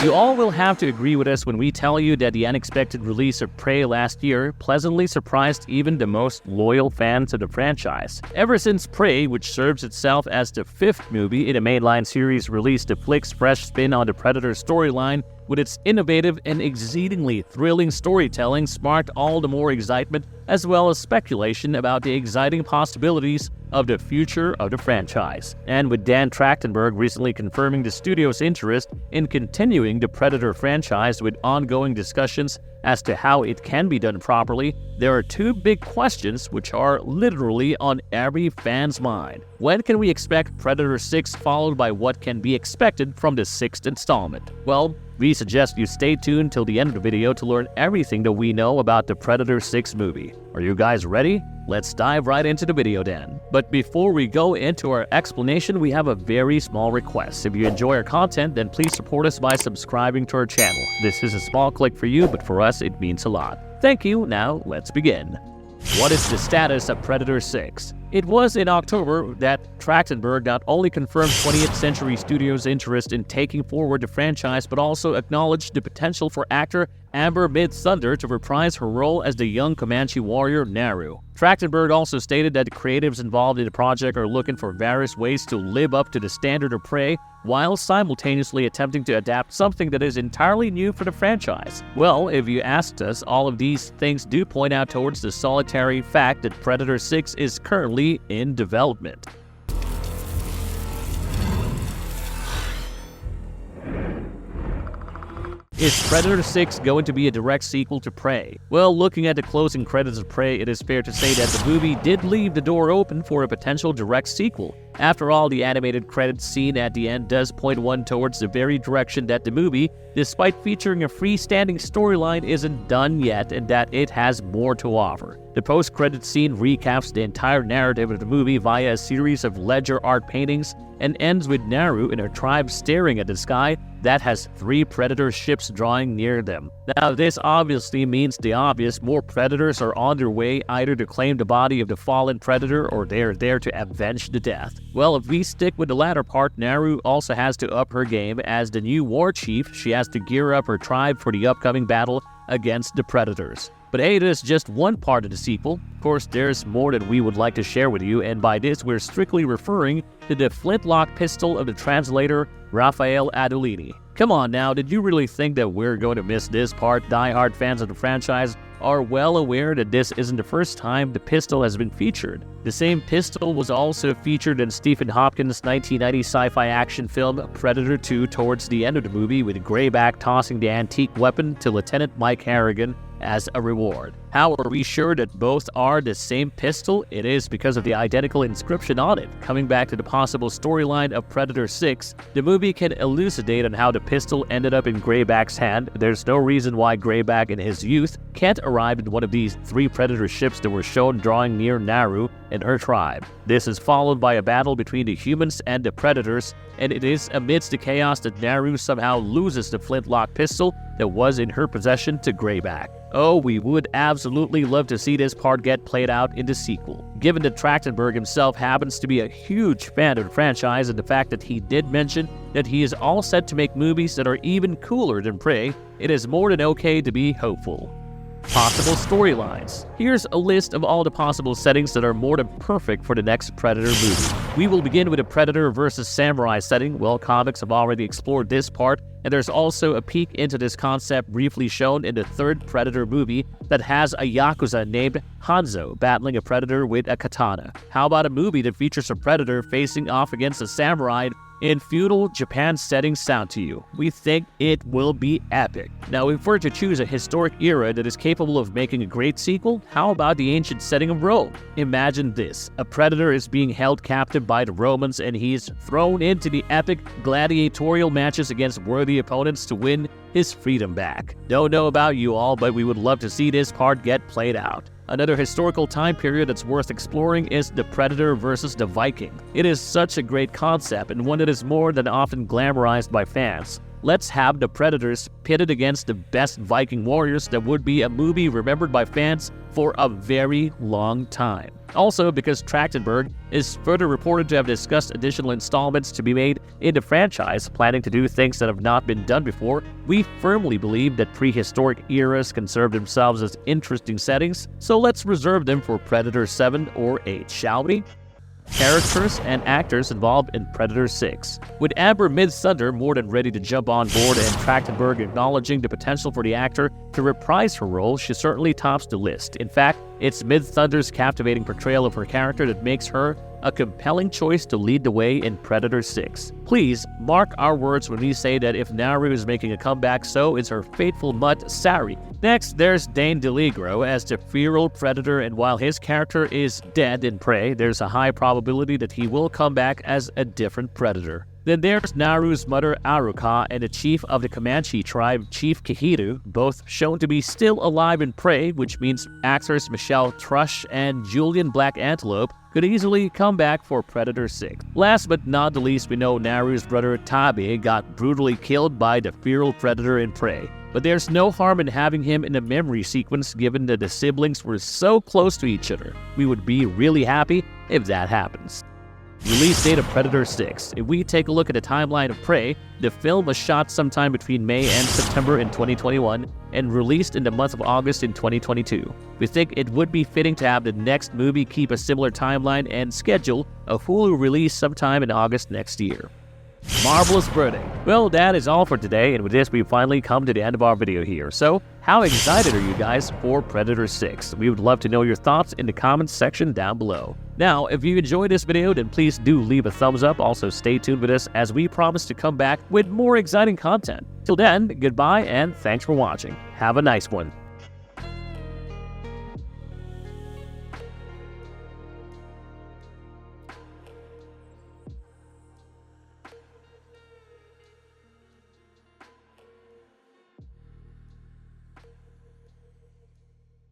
You all will have to agree with us when we tell you that the unexpected release of Prey last year pleasantly surprised even the most loyal fans of the franchise. Ever since Prey, which serves itself as the fifth movie in a mainline series, released the flick's fresh spin on the Predator storyline, with its innovative and exceedingly thrilling storytelling sparked all the more excitement as well as speculation about the exciting possibilities of the future of the franchise. And with Dan Trachtenberg recently confirming the studio's interest in continuing the Predator franchise with ongoing discussions as to how it can be done properly, there are two big questions which are literally on every fan's mind. When can we expect Predator 6, followed by what can be expected from the sixth installment? Well, we suggest you stay tuned till the end of the video to learn everything that we know about the Predator 6 movie. Are you guys ready? Let's dive right into the video then. But before we go into our explanation, we have a very small request. If you enjoy our content, then please support us by subscribing to our channel. This is a small click for you, but for us it means a lot. Thank you. Now let's begin. What is the status of Predator 6? It was in October that Trachtenberg not only confirmed 20th Century Studios' interest in taking forward the franchise, but also acknowledged the potential for actor Amber Midthunder to reprise her role as the young Comanche warrior Naru. Trachtenberg also stated that the creatives involved in the project are looking for various ways to live up to the standard of Prey, while simultaneously attempting to adapt something that is entirely new for the franchise. Well, if you asked us, all of these things do point out towards the solitary fact that Predator 6 is currently in development. Is Predator 6 going to be a direct sequel to Prey? Well, looking at the closing credits of Prey, it is fair to say that the movie did leave the door open for a potential direct sequel. After all, the animated credits scene at the end does point one towards the very direction that the movie, despite featuring a freestanding storyline, isn't done yet and that it has more to offer. The post-credits scene recaps the entire narrative of the movie via a series of ledger art paintings and ends with Naru and her tribe staring at the sky that has 3 Predator ships drawing near them. Now, this obviously means the obvious: more Predators are on their way, either to claim the body of the fallen Predator or they are there to avenge the death. Well, if we stick with the latter part, Naru also has to up her game. As the new war chief, she has to gear up her tribe for the upcoming battle against the Predators. But hey, it is just one part of the sequel. Of course, there's more that we would like to share with you, and by this we're strictly referring to the flintlock pistol of the translator Raphael Adolini. Come on now, did you really think that we're going to miss this part? Die-hard fans of the franchise are well aware that this isn't the first time the pistol has been featured. The same pistol was also featured in Stephen Hopkins' 1990 sci-fi action film Predator 2 towards the end of the movie, with Greyback tossing the antique weapon to Lieutenant Mike Harrigan as a reward. How are we sure that both are the same pistol? It is because of the identical inscription on it. Coming back to the possible storyline of Predator 6, the movie can elucidate on how the pistol ended up in Greyback's hand. There's no reason why Greyback in his youth can't arrive in one of these 3 Predator ships that were shown drawing near Naru and her tribe. This is followed by a battle between the humans and the Predators, and it is amidst the chaos that Naru somehow loses the flintlock pistol that was in her possession to Greyback. Oh, we would absolutely love to see this part get played out in the sequel. Given that Trachtenberg himself happens to be a huge fan of the franchise, and the fact that he did mention that he is all set to make movies that are even cooler than Prey, it is more than okay to be hopeful. Possible storylines. Here's a list of all the possible settings that are more than perfect for the next Predator movie. We will begin with a Predator versus Samurai setting. Well, comics have already explored this part, and there's also a peek into this concept briefly shown in the 3rd Predator movie that has a Yakuza named Hanzo battling a Predator with a katana. How about a movie that features a Predator facing off against a samurai in feudal Japan setting sound to you? We think it will be epic. Now, if we're to choose a historic era that is capable of making a great sequel, how about the ancient setting of Rome? Imagine this: a Predator is being held captive by the Romans, and he's thrown into the epic gladiatorial matches against worthy opponents to win his freedom back. Don't know about you all, but we would love to see this part get played out. Another historical time period that's worth exploring is the Predator versus the Viking. It is such a great concept, and one that is more than often glamorized by fans. let's have the Predators pitted against the best Viking warriors that would be a movie remembered by fans for a very long time. Also, because Trachtenberg is further reported to have discussed additional installments to be made in the franchise, planning to do things that have not been done before, we firmly believe that prehistoric eras can serve themselves as interesting settings, so let's reserve them for Predator 7 or 8, shall we? Characters and actors involved in Predator 6. With Amber Midthunder more than ready to jump on board and Trachtenberg acknowledging the potential for the actor to reprise her role, she certainly tops the list. In fact, it's Midthunder's captivating portrayal of her character that makes her a compelling choice to lead the way in Predator 6. Please mark our words when we say that if Naru is making a comeback, so is her faithful mutt, Sari. Next, there's Dane DeLigro as the feral Predator, and while his character is dead in Prey, there's a high probability that he will come back as a different Predator. Then there's Naru's mother Aruka and the chief of the Comanche tribe, Chief Kihiru, both shown to be still alive in Prey, which means actors Michelle Thrush and Julian Black Antelope could easily come back for Predator 6. Last but not the least, we know Naru's brother Tabe got brutally killed by the feral Predator in Prey. But there's no harm in having him in a memory sequence given that the siblings were so close to each other. We would be really happy if that happens. Release date of Predator 6. If we take a look at the timeline of Prey, the film was shot sometime between May and September in 2021 and released in the month of August in 2022. We think it would be fitting to have the next movie keep a similar timeline and schedule a Hulu release sometime in August next year. Marvelous Burning. Well, that is all for today, and with this we finally come to the end of our video here. So, how excited are you guys for Predator 6? We would love to know your thoughts in the comments section down below. Now, if you enjoyed this video, then please do leave a thumbs up. Also, stay tuned with us as we promise to come back with more exciting content. Till then, goodbye and thanks for watching. Have a nice one.